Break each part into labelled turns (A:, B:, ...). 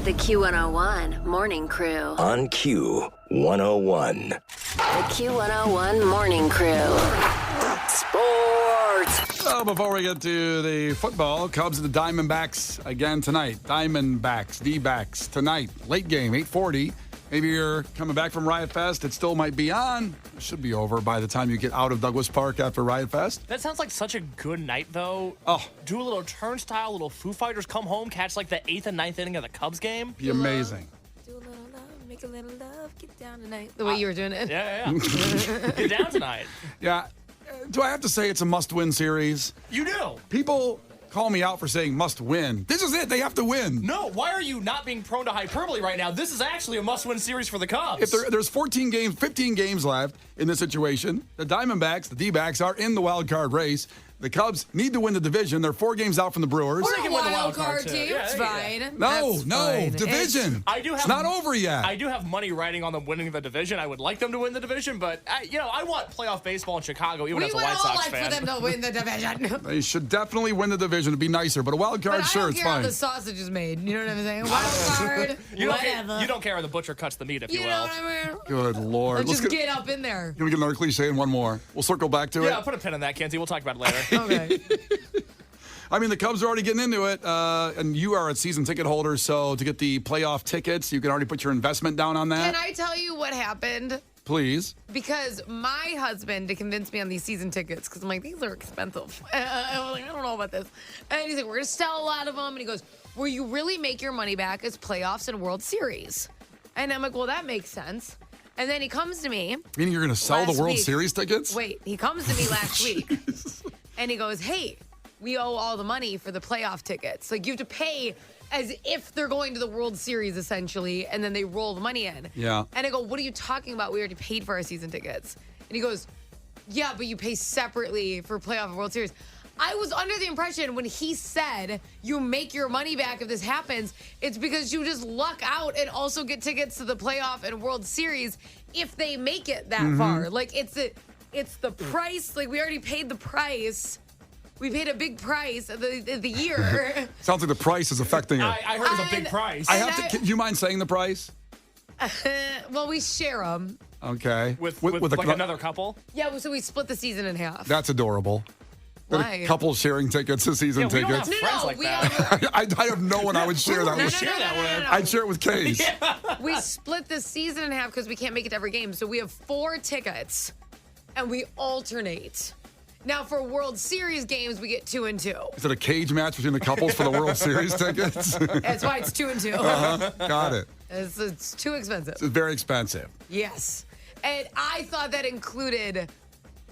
A: The Q101 Morning Crew.
B: On Q101.
A: The Q101 Morning Crew. Sports.
C: Well, before we get to the football, Cubs and the Diamondbacks again tonight. Diamondbacks, D-backs tonight. Late game, 8:40. Maybe you're coming back from Riot Fest. It still might be on. It should be over by the time you get out of Douglas Park after Riot Fest.
D: That sounds like such a good night, though.
C: Oh.
D: Do a little turnstile, little Foo Fighters, come home, catch like the 8th and 9th inning of the Cubs game.
C: Be amazing.
E: Do a little love, make a little love, get down tonight. The way you were doing it.
D: Yeah. Get down tonight.
C: Yeah. Do I have to say it's a must-win series?
D: You do.
C: People call me out for saying must win. This is it. They have to win.
D: No, why are you not being prone to hyperbole right now? This is actually a must-win series for the Cubs.
C: If there's 14 games, 15 games left in this situation, the Diamondbacks, the D-backs are in the wild card race. The Cubs need to win the division. They're 4 games out from the Brewers.
D: They
E: We're a
D: can win the
E: wild
D: wild card,
E: card
D: too.
E: team.
D: Yeah,
E: It's
D: yeah.
E: fine.
C: No,
E: That's
C: no,
E: fine.
C: division. It's not over yet.
D: I do have money riding on them winning the division. I would like them to win the division, but I want playoff baseball in Chicago, even
E: We
D: as a
E: would
D: White
E: all
D: Sox
E: like
D: fan.
E: for them to win the division.
C: They should definitely win the division. It'd be nicer, but a wild card,
E: But I
C: sure,
E: don't
C: it's
E: care how
C: fine.
E: the sausage is made. You know what I'm saying? Wild card, whatever.
D: You don't care how the butcher cuts the meat, if you
E: You
D: will.
E: know what I mean?
C: Good Lord.
E: Let's just get up in there.
C: Can we get another cliche and one more? We'll circle back to
D: Yeah,
C: it.
D: put a pin in that, Kenzie. We'll talk about it later.
E: Okay.
C: I mean, the Cubs are already getting into it, and you are a season ticket holder, so to get the playoff tickets, you can already put your investment down on that.
E: Can I tell you what happened?
C: Please.
E: Because my husband, to convince me on these season tickets, because I'm like, these are expensive. I was like, I don't know about this. And he's like, we're going to sell a lot of them. And he goes, will you really make your money back as playoffs and World Series? And I'm like, well, that makes sense. And then he comes to me.
C: Meaning you're going to sell the
E: Last
C: World
E: week.
C: Series tickets?
E: Wait, he comes to me last week. And he goes, hey, we owe all the money for the playoff tickets. Like, you have to pay as if they're going to the World Series, essentially, and then they roll the money in.
C: Yeah.
E: And I go, what are you talking about? We already paid for our season tickets. And he goes, yeah, but you pay separately for playoff and World Series. I was under the impression when he said you make your money back if this happens, it's because you just luck out and also get tickets to the playoff and World Series if they make it that far. Like, it's the price. Like, we already paid the price. We paid a big price of the year.
C: Sounds like the price is affecting it.
D: I heard it was a big price.
C: Do you mind saying the price?
E: Well, we share them.
C: Okay.
D: With
C: a
D: like
C: cou-
D: another couple.
E: Yeah, so we split the season in half.
C: That's adorable.
E: Why?
C: A couple sharing tickets to season
D: Yeah, we don't
C: tickets.
D: have friends like
E: we
D: that.
C: I have no one I would share that with.
D: share that with.
C: I'd share it with Case.
E: We split the season in half because we can't make it to every game. So we have 4 tickets, and we alternate. Now, for World Series games, we get 2 and 2.
C: Is it a cage match between the couples for the World Series tickets?
E: That's why it's 2 and 2.
C: Got it.
E: It's too expensive.
C: It's very expensive.
E: Yes. And I thought that included,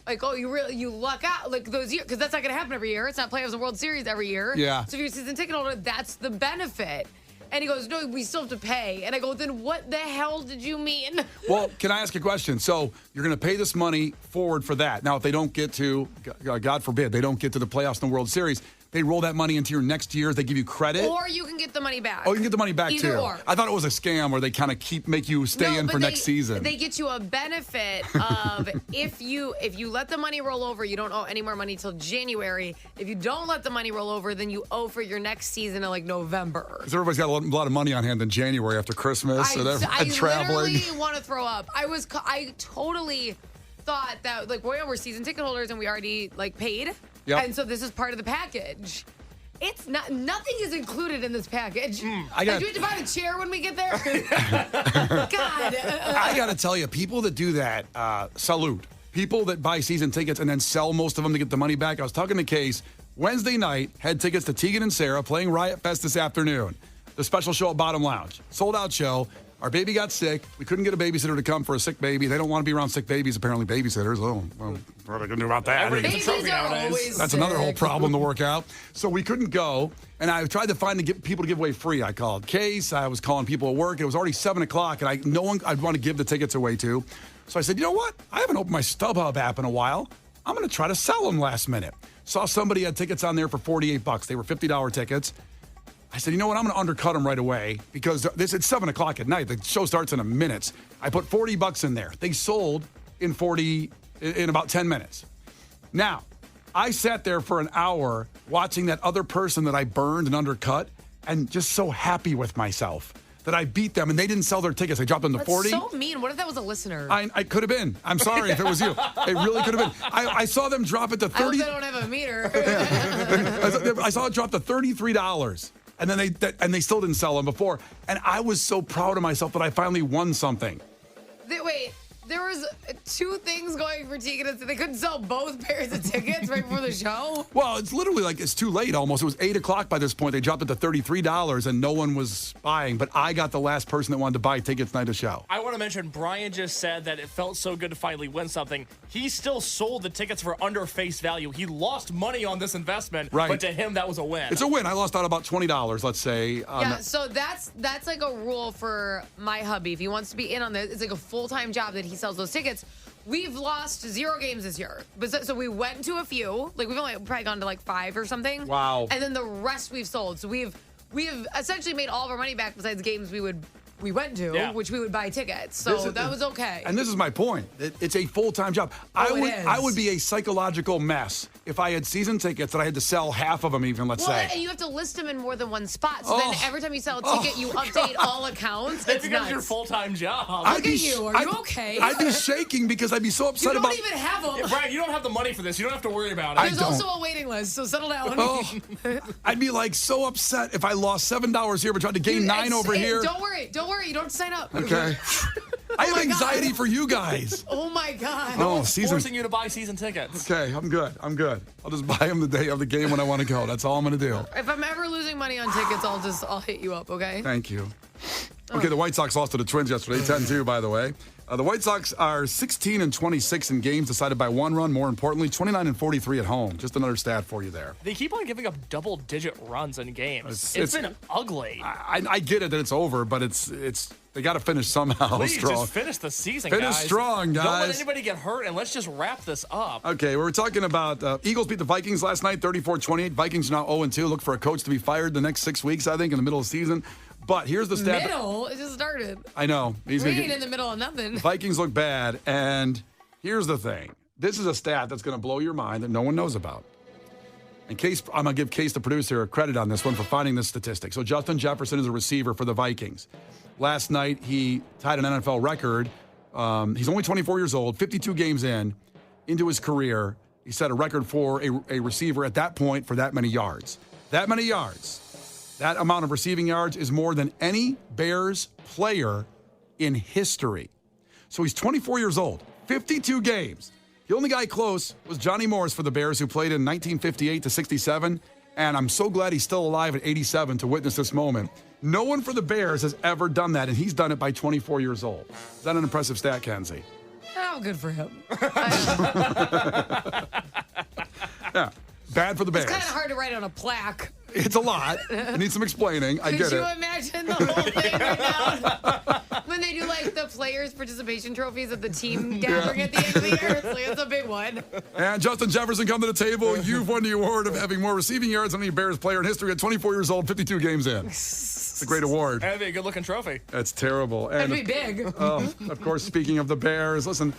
E: like, oh, you luck out, like, those years, because that's not going to happen every year. It's not playoffs and World Series every year.
C: Yeah.
E: So if you're a season ticket holder, that's the benefit. And he goes, no, we still have to pay. And I go, then what the hell did you mean?
C: Well, can I ask a question? So you're going to pay this money forward for that. Now, if they don't get to, God forbid, they don't get to the playoffs and the World Series, they roll that money into your next year. They give you credit.
E: Or you can get the money back.
C: Oh, you can get the money back
E: Either
C: too.
E: or.
C: I thought it was a scam where they kind of make you stay in
E: but
C: for next season.
E: They get you a benefit of if you let the money roll over, you don't owe any more money till January. If you don't let the money roll over, then you owe for your next season in like November.
C: Because everybody's got a lot of money on hand in January after Christmas
E: I
C: and traveling.
E: literally want to throw up. I totally thought that, like, we're season ticket holders and we already, like, paid.
C: Yep.
E: And so this is part of the package. It's not, nothing is included in this package.
C: I
E: Like,
C: got-
E: do we have to buy a chair when we get there? God.
C: I got to tell you, people that do that, salute. People that buy season tickets and then sell most of them to get the money back. I was talking to Case Wednesday night, had tickets to Tegan and Sarah playing Riot Fest this afternoon. The special show at Bottom Lounge. Sold out show. Our baby got sick. We couldn't get a babysitter to come for a sick baby. They don't want to be around sick babies, apparently, babysitters. Oh, well, what are they going to do about that?
D: Everybody gets a
E: Babies
D: trophy
E: are
D: nowadays.
E: always
C: That's another whole
E: sick.
C: problem to work out. So we couldn't go, and I tried to find people to give away free. I called Case. I was calling people at work. It was already 7 o'clock, and no one I'd want to give the tickets away to. So I said, you know what? I haven't opened my StubHub app in a while. I'm going to try to sell them last minute. Saw somebody had tickets on there for $48. They were $50 tickets. I said, you know what? I'm going to undercut them right away because it's 7 o'clock at night. The show starts in a minute. I put $40 in there. They sold in about 10 minutes. Now, I sat there for an hour watching that other person that I burned and undercut and just so happy with myself that I beat them, and they didn't sell their tickets. I dropped them to 40.
E: That's so mean. What if that was a listener?
C: I could have been. I'm sorry if it was you. It really could have been. I saw them drop it to 30.
E: I hope they don't have a meter.
C: I saw it drop to $33, and then they still didn't sell them before. And I was so proud of myself that I finally won something.
E: Wait, there was 2 things going for tickets. They couldn't sell both pairs of tickets right before the show?
C: Well, it's literally like it's too late almost. It was 8 o'clock by this point. They dropped it to $33, and no one was buying. But I got the last person that wanted to buy tickets night of show.
D: I want to mention, Brian just said that it felt so good to finally win something. He still sold the tickets for under face value. He lost money on this investment,
C: right.
D: But to him, that was a win.
C: It's a win. I lost out about $20, let's say.
E: Yeah, so that's like a rule for my hubby. If he wants to be in on this, it's like a full-time job that he sells those tickets. We've lost 0 games this year. But so we went to a few. Like, we've only probably gone to like 5 or something.
C: Wow.
E: And then the rest we've sold. So we have essentially made all of our money back besides games we went to, which we would buy tickets. So that was okay.
C: And this is my point. It's a full-time job. I would be a psychological mess if I had season tickets that I had to sell half of them even, let's say.
E: And you have to list them in more than one spot. So then every time you sell a ticket, you update all accounts.
D: It's
E: nuts.
D: your full-time job.
E: Look at you. Are you okay?
C: I'd be shaking because I'd be so upset
E: you
C: about...
E: don't even have them.
D: Yeah, Brian, you don't have the money for this. You don't have to worry about it.
E: There's also a waiting list, so settle down.
C: I'd be like so upset if I lost $7 here but tried to gain 9 over here.
E: Don't worry. You don't have to sign up.
C: Okay. I have anxiety for you guys.
E: Oh my God.
D: No one's forcing you to buy season tickets.
C: Okay, I'm good. I'll just buy them the day of the game when I want to go. That's all I'm going to do.
E: If I'm ever losing money on tickets, I'll hit you up, okay?
C: Thank you. Okay, the White Sox lost to the Twins yesterday, 10-2, by the way. The White Sox are 16-26 in games decided by 1 run. More importantly, 29-43 at home. Just another stat for you there.
D: They keep on giving up double-digit runs in games. It's been ugly.
C: I get it that it's over, but it's they got to finish somehow.
D: Please
C: strong.
D: just finish the season,
C: Finish
D: guys.
C: strong, guys.
D: Don't let anybody get hurt, and let's just wrap this up.
C: Okay, we're talking about Eagles beat the Vikings last night, 34-28. Vikings now 0-2. Look for a coach to be fired the next 6 weeks, I think, in the middle of the season. But here's the stat.
E: Middle? It just started.
C: I know.
E: We ain't in the middle of nothing.
C: Vikings look bad, and here's the thing. This is a stat that's going to blow your mind that no one knows about. I'm going to give Case, the producer, credit on this one for finding this statistic. So Justin Jefferson is a receiver for the Vikings. Last night, he tied an NFL record. He's only 24 years old, 52 games into his career. He set a record for a receiver at that point for that many yards. That many yards. That amount of receiving yards is more than any Bears player in history. So he's 24 years old, 52 games. The only guy close was Johnny Morris for the Bears, who played in 1958 to 67. And I'm so glad he's still alive at 87 to witness this moment. No one for the Bears has ever done that, and he's done it by 24 years old. Is that an impressive stat, Kenzie?
E: Oh, good for him.
C: Yeah. Bad for the Bears.
E: It's kind of hard to write on a plaque.
C: It's a lot. It needs some explaining. I get it.
E: Could you imagine the whole thing right now? When they do like the players' participation trophies at the team gathering at the end of the year. It's a big one.
C: And Justin Jefferson come to the table. You've won the award of having more receiving yards than any Bears player in history at 24 years old, 52 games in. It's a great award.
D: That'd be a good-looking trophy.
C: That's terrible. And
E: That'd be big.
C: Of course, speaking of the Bears, listen,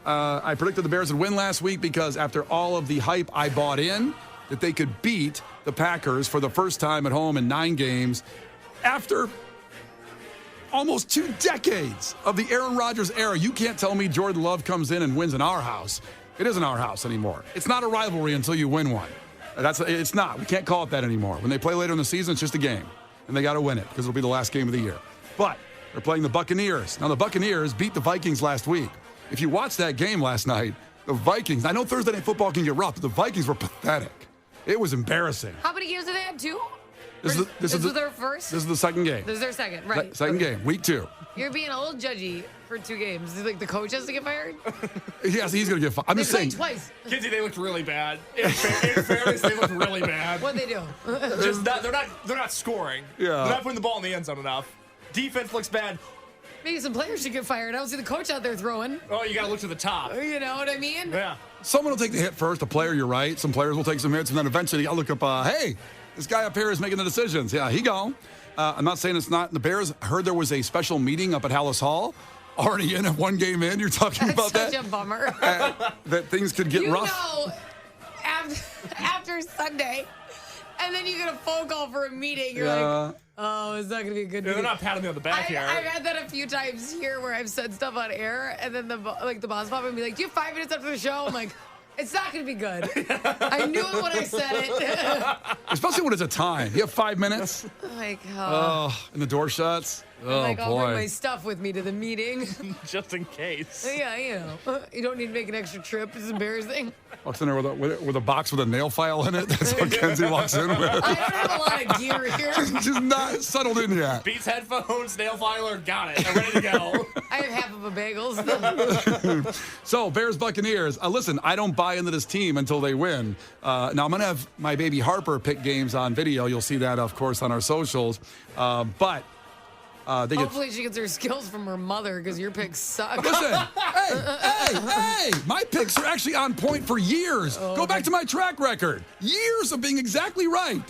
C: I predicted the Bears would win last week because after all of the hype I bought in, that they could beat the Packers for the first time at home in 9 games after almost 2 decades of the Aaron Rodgers era. You can't tell me Jordan Love comes in and wins in our house. It isn't our house anymore. It's not a rivalry until you win one. It's not. We can't call it that anymore. When they play later in the season, it's just a game, and they got to win it because it'll be the last game of the year. But they're playing the Buccaneers. Now, the Buccaneers beat the Vikings last week. If you watched that game last night, the Vikings, I know Thursday Night Football can get rough, but the Vikings were pathetic. It was embarrassing.
E: How many games did they have? 2?
C: This is
E: their first?
C: This is the second game.
E: This is their second, right.
C: Second game, week 2.
E: You're being a little judgy for 2 games. Like the coach has to get fired?
C: Yes, he's going to get fired. I'm
E: They
C: just saying.
E: played twice.
D: Kinsey, they looked really bad. In fairness, they looked really bad.
E: What'd they do?
D: They're not scoring.
C: Yeah.
D: They're not putting the ball in the end zone enough. Defense looks bad.
E: Maybe some players should get fired. I don't see the coach out there throwing.
D: Oh, you got to look to the top.
E: You know what I mean?
D: Yeah.
C: Someone will take the hit first, a player, you're right. Some players will take some hits, and then eventually I'll look up, hey, this guy up here is making the decisions. Yeah, he go. I'm not saying it's not. The Bears heard there was a special meeting up at Hallis Hall. Already in at 1 game in, you're talking about that?
E: Such a bummer.
C: That things could get rough.
E: You know, after Sunday, And then you get a phone call for a meeting. You're
C: Yeah.
E: like, oh, it's not going to be a good
D: They're
E: meeting.
D: not patting me on the back here.
E: I've had that a few times here where I've said stuff on air, and then the boss pop and be like, "Do you have 5 minutes after the show?" I'm like, "It's not going to be good." I knew it when I said it.
C: Especially when it's a time. You have 5 minutes.
E: Like,
C: And the door shuts. Oh,
E: like I'll bring my
C: boy.
E: stuff with me to the meeting.
D: Just in case.
E: Yeah, you don't need to make an extra trip. It's embarrassing.
C: Walks in there with a box with a nail file in it. That's what Kenzie walks in with.
E: I don't have a lot of gear here.
C: She's not settled in yet.
D: Beats headphones, nail filer, got it. I'm ready to go.
E: I have half of a bagel still.
C: So, Bears Buccaneers. Listen, I don't buy into this team until they win. Now, I'm going to have my baby Harper pick games on video. You'll see that, of course, on our socials. But they get.
E: Hopefully she gets her skills from her mother because your picks suck.
C: Listen, hey, my picks are actually on point for years. Go back to my track record. Years of being exactly right.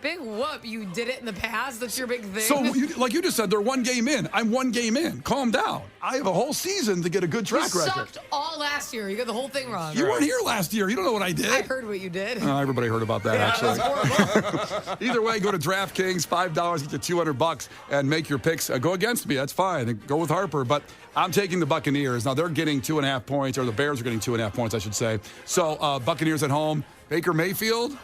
E: Big whoop. You did it in the past. That's your big thing.
C: So, like you just said, they're 1 game in. I'm 1 game in. Calm down. I have a whole season to get a good
E: you
C: track record.
E: sucked all last year. You got the whole thing wrong.
C: You weren't here last year. You don't know what I did.
E: I heard what you did.
C: Everybody heard about that, actually. Either way, go to DraftKings, $5, get you $200, and make your picks. Go against me. That's fine. Go with Harper. But I'm taking the Buccaneers. Now, they're getting 2.5 points, or the Bears are getting 2.5 points, I should say. So, Buccaneers at home. Baker Mayfield.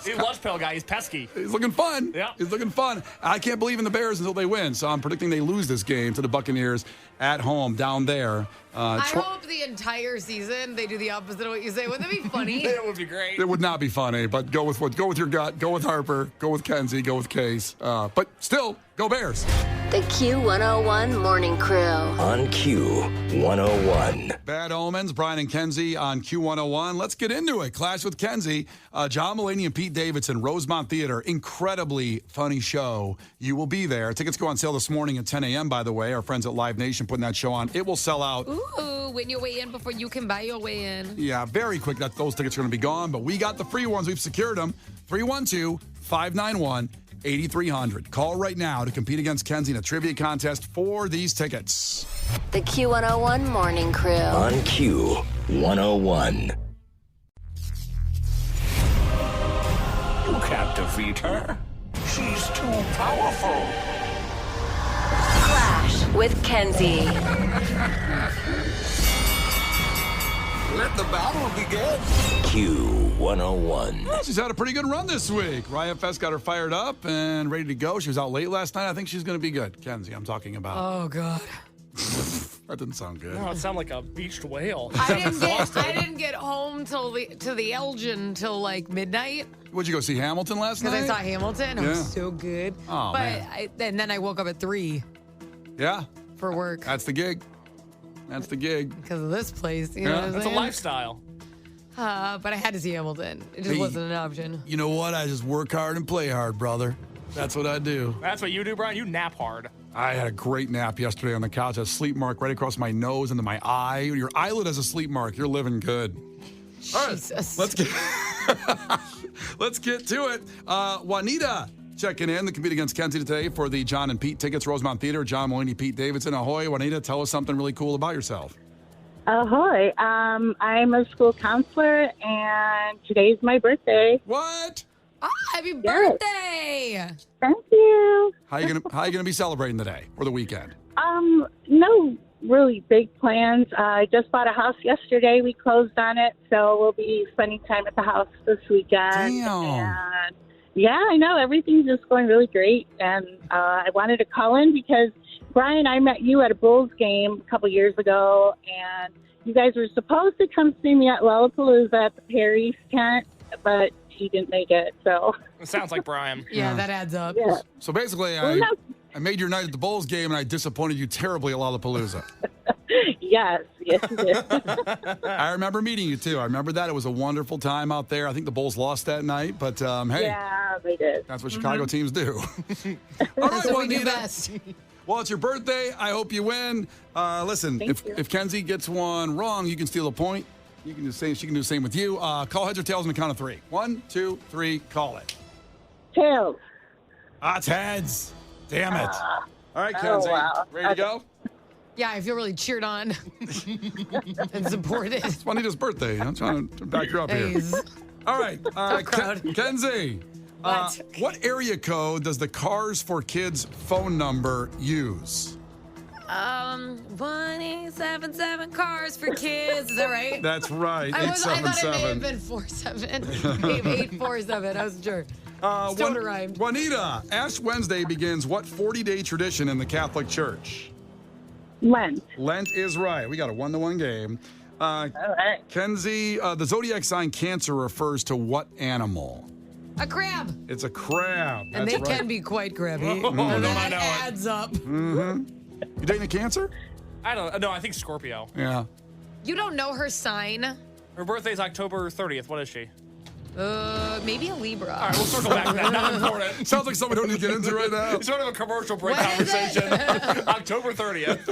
D: He's a lunch pail guy. He's pesky.
C: He's looking fun.
D: Yeah.
C: He's looking fun. I can't believe in the Bears until they win. So I'm predicting they lose this game to the Buccaneers at home down there.
E: I hope the entire season they do the opposite of what you say. Wouldn't that be funny?
D: It would be great.
C: It would not be funny, but go with your gut. Go with Harper. Go with Kenzie. Go with Case. But still, go Bears.
A: The Q101 Morning Crew.
B: On Q101.
C: Bad Omens, Brian and Kenzie on Q101. Let's get into it. Clash with Kenzie. John Mulaney and Pete Davidson, Rosemont Theater. Incredibly funny show. You will be there. Tickets go on sale this morning at 10 a.m., by the way. Our friends at Live Nation putting that show on. It will sell out.
E: Ooh, win your way in before you can buy your way in.
C: Yeah, very quick. Those tickets are going to be gone, but we got the free ones. We've secured them. 312-591-8300. Call right now to compete against Kenzie in a trivia contest for these tickets.
A: The Q101 Morning Crew.
B: On Q101.
F: You can't defeat her. She's too powerful.
A: Clash with Kenzie.
F: Let the battle begin.
B: Q101.
C: She's had a pretty good run this week. RYFS got her fired up and ready to go. She was out late last night. I think she's going to be good. Kenzie, I'm talking about.
E: Oh, God.
C: That didn't sound good.
D: Oh, it sounded like a beached whale.
E: I didn't get home to the Elgin till like midnight
C: Would you go see Hamilton last night?
E: because I saw Hamilton. It
C: Yeah.
E: was so good.
C: Oh,
E: but
C: man.
E: and then I woke up at 3
C: Yeah,
E: for work
C: that's the gig. That's the gig.
E: because of this place. You know
C: Yeah.
E: what I'm
D: That's a
E: saying?
D: lifestyle.
E: But I had to see Hamilton. It just
C: Hey.
E: wasn't an option.
C: You know what? I just work hard and play hard, brother. That's what I do.
D: That's what you do, Brian. You nap hard.
C: I had a great nap yesterday on the couch. A sleep mark right across my nose into my eye. Your eyelid has a sleep mark. You're living good. All right,
E: Jesus.
C: let's get to it. Juanita checking in to compete against Kenzie today for the John and Pete tickets, Rosemont Theater. John Mulaney, Pete Davidson. Ahoy, Juanita, tell us something really cool about yourself.
G: Ahoy. I'm a school counselor, and today's my birthday.
C: What?
E: Ah, happy birthday!
G: Thank you.
C: How you gonna be celebrating today or the weekend?
G: No really big plans. I just bought a house yesterday. We closed on it, so we'll be spending time at the house this weekend.
C: Damn.
G: And yeah, I know. Everything's just going really great, and I wanted to call in because, Brian, I met you at a Bulls game a couple years ago, and you guys were supposed to come see me at Lollapalooza at the Perry's tent, but you didn't make it, so.
D: It sounds like Brian.
E: Yeah, that adds up.
G: Yeah.
C: So basically,
G: Well, no.
C: I made your night at the Bulls game, and I disappointed you terribly at Lollapalooza.
G: Yes, you did.
C: I remember meeting you, too. I remember that. It was a wonderful time out there. I think the Bulls lost that night, but hey,
G: Yeah, they did.
C: that's what Chicago teams do. All right,
E: That's what we do
C: Juanita.
E: best.
C: Well, it's your birthday. I hope you win. Listen,
G: Thank you.
C: if Kenzie gets one wrong, you can steal a point. You can do the same. She can do the same with you. Call heads or tails on the count of 3. 1, 2, 3. Call it.
G: Tails.
C: It's heads. Damn it. All right, Kenzie.
G: wow.
C: Ready to go?
E: Yeah, I feel really cheered on and supported.
C: It's Juanita's birthday. I'm trying to back her up here.
E: Jeez.
C: All right.
E: crowd.
C: Kenzie, What area code does the Cars for Kids phone number use?
E: 1877 Cars for Kids. Is that right?
C: That's right.
E: I thought it may have
C: 877.
E: been 47. Maybe 847. I wasn't sure. Still rhymed.
C: Juanita, Ash Wednesday begins what 40-day tradition in the Catholic Church?
G: Lent.
C: Lent is right. We got a 1-1 game.
G: All right.
C: Kenzie, the zodiac sign Cancer refers to what animal?
E: A crab.
C: It's a crab.
E: And
C: That's
E: they
C: right.
E: can be quite crabby.
D: Oh,
E: and
D: don't
E: that
D: I know it.
E: adds up.
C: You dating a Cancer?
D: I don't know. I think Scorpio.
C: Yeah.
E: You don't know her sign?
D: Her birthday's October 30th. What is she?
E: Maybe a Libra.
D: All right, we'll circle back to that. Not important.
C: Sounds like something we don't need to get into right now.
D: It's sort of a commercial break
E: What is it?
D: conversation. October 30th.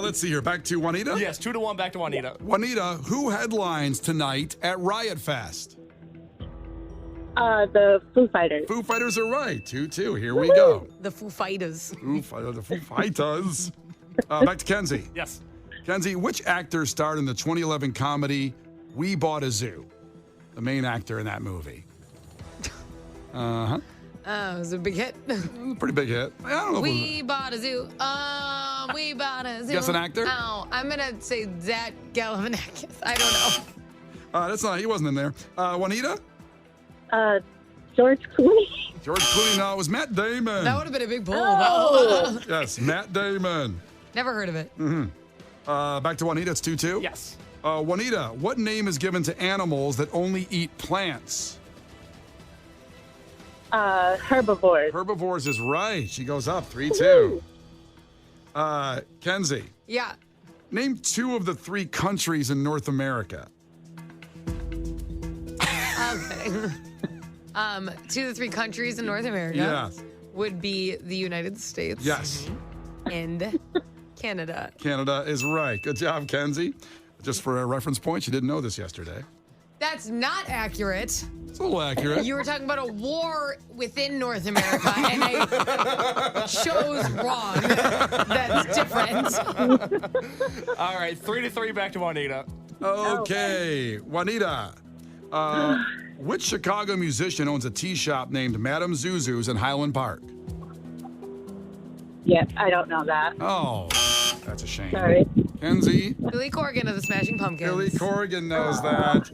C: Let's see here. Back to Juanita.
D: Yes, 2-1 back to Juanita.
C: Juanita, who headlines tonight at Riot Fest?
G: The Foo Fighters.
C: Foo Fighters are right. 2-2. Here we go.
E: The Foo Fighters.
C: The Foo Fighters. Back to Kenzie.
D: Yes.
C: Kenzie, which actor starred in the 2011 comedy We Bought a Zoo? The main actor in that movie.
E: Oh, it was a big hit.
C: Pretty big hit. I don't know.
E: We bought a zoo. We bought a zoo.
C: Guess an actor?
E: Oh, I'm going to say Zach Galifianakis. I don't know.
C: That's not. He wasn't in there. Juanita?
G: George Clooney.
C: George Clooney. No, it was Matt Damon.
E: That would have been a big pull.
G: Oh.
C: Yes, Matt Damon.
E: Never heard of it.
C: Back to Juanita. It's 2-2.
D: Yes.
C: Juanita, what name is given to animals that only eat plants?
G: Herbivores.
C: Herbivores is right. She goes up 3-2. Kenzie,
E: Yeah.
C: name 2 of the 3 countries in North America.
E: Okay. 2 of the 3 countries in North America
C: Yes.
E: would be the United States
C: Yes.
E: and Canada.
C: Canada is right. Good job, Kenzie. Just for a reference point, you didn't know this yesterday.
E: That's not accurate.
C: It's a little accurate.
E: You were talking about a war within North America, and I chose wrong. That's different.
D: All right, 3-3 back to Juanita.
C: Okay. Juanita, which Chicago musician owns a tea shop named Madame Zuzu's in Highland Park?
G: Yeah, I don't know that.
C: Oh, that's a shame.
G: Sorry.
C: Kenzie,
E: Billy Corgan of the Smashing Pumpkins.
C: Billy Corrigan knows that.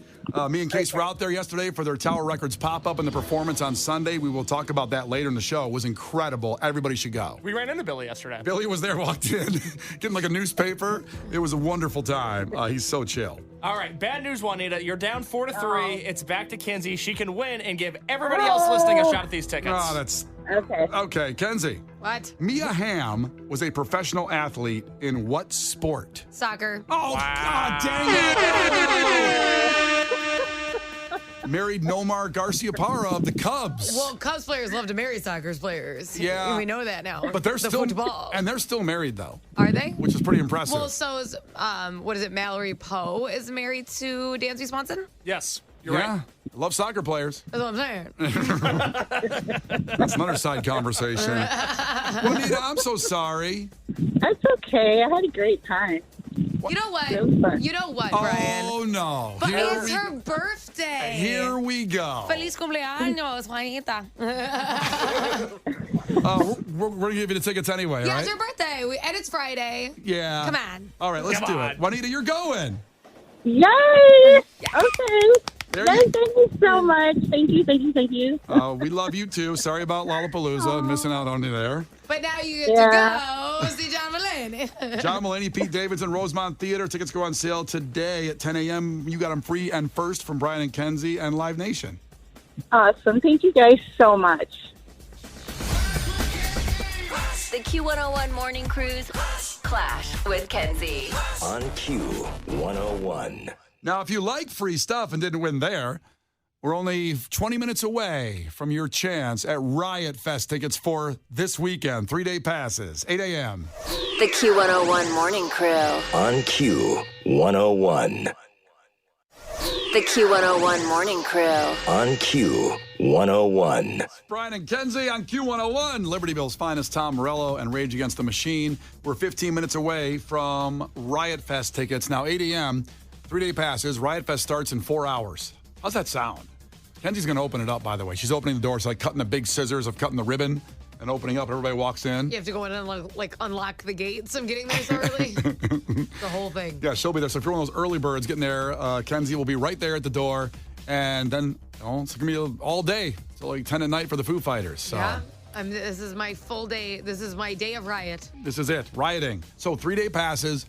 C: Me and Case were out there yesterday for their Tower Records pop-up and the performance on Sunday. We will talk about that later in the show. It was incredible. Everybody should go.
D: We ran into Billy yesterday.
C: Billy was there, walked in, getting like a newspaper. It was a wonderful time. He's so chill.
D: All right, bad news, Juanita. You're down 4-3. It's back to Kenzie. She can win and give everybody else listening a shot at these tickets.
C: Oh, that's...
G: Okay.
C: Okay, Kenzie.
E: What?
C: Mia Hamm was a professional athlete in what sport?
E: Soccer.
C: Oh, God dang it! Married Nomar Garciaparra of the Cubs.
E: Well, Cubs players love to marry soccer players.
C: Yeah.
E: We know that now.
C: But they're
E: the
C: still
E: football.
C: and they're still married though,
E: Are they?
C: which is pretty impressive.
E: Well, so is what is it? Mallory Poe is married to Dansby Swanson.
D: Yes, you're
C: yeah,
D: right.
C: I love soccer players.
E: That's what I'm saying.
C: That's another side conversation. Juanita, I'm so sorry.
G: That's okay. I had a great time.
E: You know what?
G: It was fun.
E: You know what, Brian?
C: Oh no!
E: But
C: Here
E: it's
C: we-
E: her birthday.
C: Here we go.
E: Feliz cumpleaños, Juanita.
C: We're gonna give you the tickets anyway,
E: Yeah,
C: right?
E: it's her birthday, and it's Friday.
C: Yeah.
E: Come on.
C: All right, let's
D: Come
C: do
D: on.
C: it. Juanita, you're going.
G: Yay! Okay.
C: There
G: Yay,
C: you-
G: thank you so much. Thank you, thank you, thank you.
C: We love you too. Sorry about Lollapalooza and missing out on you there.
E: But now you get
G: Yeah.
E: to go see John Mulaney.
C: John Mulaney, Pete Davidson, Rosemont Theater. Tickets go on sale today at 10 a.m. You got them free and first from Brian and Kenzie and Live Nation.
G: Awesome. Thank you guys so much.
A: The Q101 Morning Crew's Clash with Kenzie.
B: On Q101.
C: Now, if you like free stuff and didn't win there, we're only 20 minutes away from your chance at Riot Fest tickets for this weekend. 3-day passes, 8 a.m.
A: The Q101 Morning Crew.
B: On Q101.
A: The Q101 Morning Crew.
B: On Q101.
C: Brian and Kenzie on Q101. Libertyville's finest Tom Morello and Rage Against the Machine. We're 15 minutes away from Riot Fest tickets. Now, 8 a.m., 3-day passes. Riot Fest starts in 4 hours. How's that sound? Kenzie's going to open it up, by the way. She's opening the door. It's like cutting the big scissors of cutting the ribbon and opening up. Everybody walks in.
E: You have to go in and like unlock the gates. I'm getting there so early. The whole thing.
C: Yeah, she'll be there. So if you're one of those early birds getting there, Kenzie will be right there at the door. And then it's going to be all day. So like 10 at night for the Foo Fighters. So.
E: Yeah. This is my full day. This is my day of riot.
C: This is it. Rioting. So 3-day passes.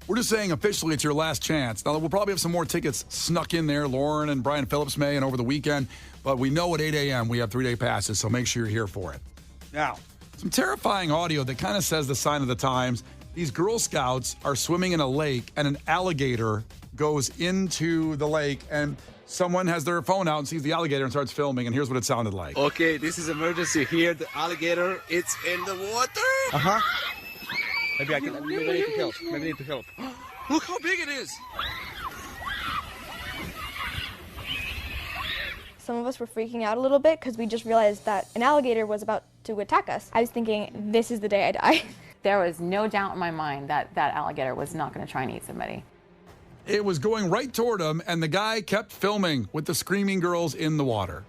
C: We're just saying officially it's your last chance. Now, we'll probably have some more tickets snuck in there. Lauren and Brian Phillips may and over the weekend. But we know at 8 a.m. we have 3-day passes, so make sure you're here for it. Now, some terrifying audio that kind of says the sign of the times. These Girl Scouts are swimming in a lake, and an alligator goes into the lake, and someone has their phone out and sees the alligator and starts filming, and here's what it sounded like.
H: Okay, this is emergency here. The alligator, it's in the water. Maybe I need to help. Maybe I need to help. Look how big it is.
I: Some of us were freaking out a little bit because we just realized that an alligator was about to attack us. I was thinking, this is the day I die.
J: There was no doubt in my mind that that alligator was not going to try and eat somebody.
C: It was going right toward him, and the guy kept filming with the screaming girls in the water.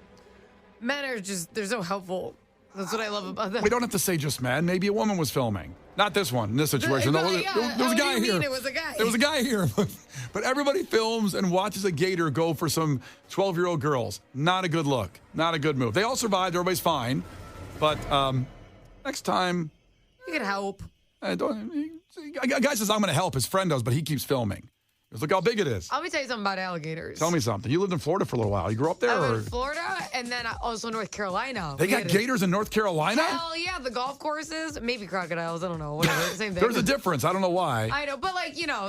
E: Men are they're so helpful. That's what I love about them.
C: We don't have to say just men. Maybe a woman was filming. Not this one, in this situation. There was a guy here.
E: It was a guy.
C: There was a guy here. But everybody films and watches a gator go for some 12-year-old girls. Not a good look. Not a good move. They all survived. Everybody's fine. But next time...
E: You can help.
C: A guy says, I'm going to help. His friend does, but he keeps filming. He goes, look how big it is.
E: Let me tell you something about alligators.
C: Tell me something. You lived in Florida for a little while. You grew up there?
E: I lived in Florida and then also North Carolina.
C: They got gators in North Carolina?
E: Hell yeah, the golf courses. Maybe crocodiles. I don't know. Whatever. Same thing.
C: There's a difference. I don't know why.
E: I know, but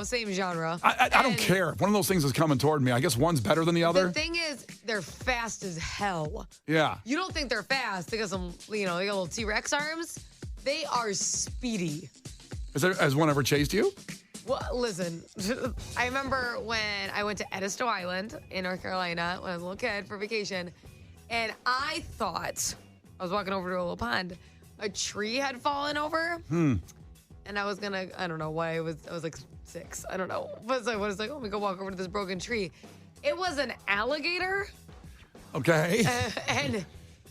E: same genre.
C: I don't care. If one of those things is coming toward me, I guess one's better than the other.
E: The thing is, they're fast as hell.
C: Yeah.
E: You don't think they're fast. They got some, they got little T-Rex arms. They are speedy.
C: Has one ever chased you?
E: Well, listen, I remember when I went to Edisto Island in North Carolina when I was a little kid for vacation, and I thought, I was walking over to a little pond, a tree had fallen over, and I was gonna, I don't know why, I was like 6, I don't know. But I was like, oh, let me go walk over to this broken tree. It was an alligator.
C: Okay.
E: And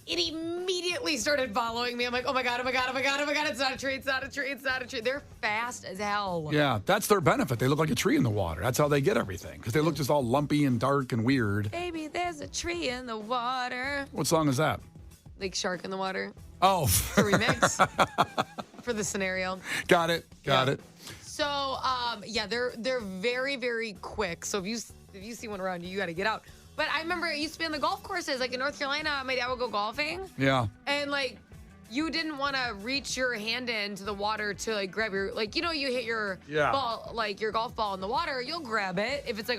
E: it immediately started following me. I'm like, oh my God, oh my God, oh my God, oh my God. It's not a tree, it's not a tree, it's not a tree. They're fast as hell.
C: Yeah, that's their benefit. They look like a tree in the water. That's how they get everything, because they look just all lumpy and dark and weird.
E: Baby, there's a tree in the water.
C: What song is that?
E: Like Shark in the Water.
C: Oh.
E: It's a remix for the scenario.
C: Got it.
E: So, they're very, very quick. So if you see one around you, you got to get out. But I remember it used to be on the golf courses. Like in North Carolina, my dad would go golfing.
C: Yeah.
E: And you didn't want to reach your hand into the water to grab your, you hit your ball, your golf ball in the water, you'll grab it. If it's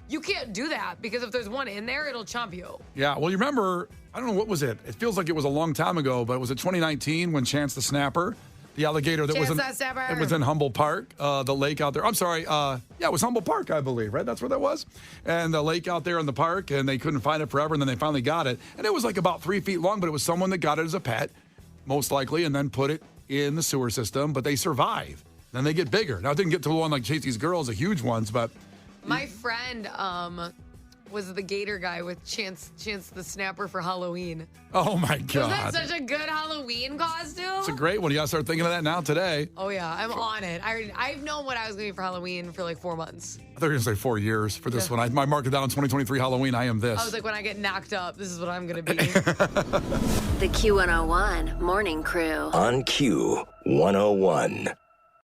E: you can't do that because if there's one in there, it'll chomp you.
C: Yeah. Well, you remember, I don't know, what was it? It feels like it was a long time ago, but was it 2019 when Chance the Snapper, the alligator that was in Humboldt Park, the lake out there. I'm sorry. It was Humboldt Park, I believe, right? That's where that was. And the lake out there in the park, and they couldn't find it forever, and then they finally got it. And it was about 3 feet long, but it was someone that got it as a pet, most likely, and then put it in the sewer system, but they survive. Then they get bigger. Now, it didn't get to the one like Chase these girls, the huge ones, but...
E: My friend was the gator guy with Chance the Snapper for Halloween.
C: Oh, my God.
E: Was that such a good Halloween costume?
C: It's a great one. You got to start thinking of that now today.
E: Oh, yeah. I'm on it. I've known what I was going to be for Halloween for 4 months.
C: I thought you were going to say 4 years for this one. I marked it down in 2023 Halloween. I am this.
E: I was like, when I get knocked up, this is what I'm going to be.
A: The Q101 Morning Crew.
B: On Q101.